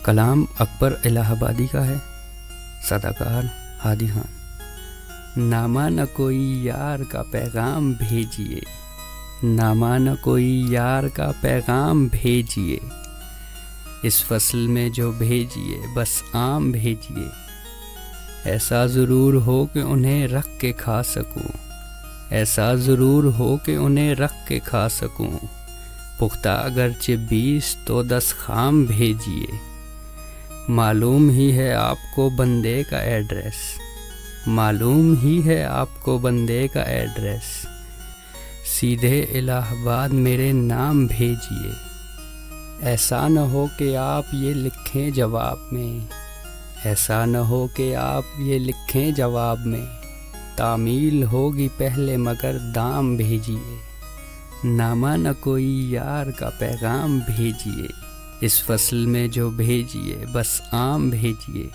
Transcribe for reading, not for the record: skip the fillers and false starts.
کلام اکبر الہ آبادی کا ہے، صداکار ہادی خان۔ نامہ نہ کوئی یار کا پیغام بھیجیے، نامہ نہ کوئی یار کا پیغام بھیجیے، اس فصل میں جو بھیجیے بس آم بھیجیے، ایسا ضرور ہو کہ انہیں رکھ کے کھا سکوں، ایسا ضرور ہو کہ انہیں رکھ کے کھا سکوں، پختہ اگرچہ 20 تو 10 خام بھیجیے، معلوم ہی ہے آپ کو بندے کا ایڈریس، معلوم ہی ہے آپ کو بندے کا ایڈریس، سیدھے الہ آباد میرے نام بھیجیے، ایسا نہ ہو کہ آپ یہ لکھیں جواب میں، ایسا نہ ہو کہ آپ یہ لکھیں جواب میں، تعمیل ہوگی پہلے مگر دام بھیجیے، نامہ نہ کوئی یار کا پیغام بھیجیے، اس فصل میں جو بھیجیے بس آم بھیجیے۔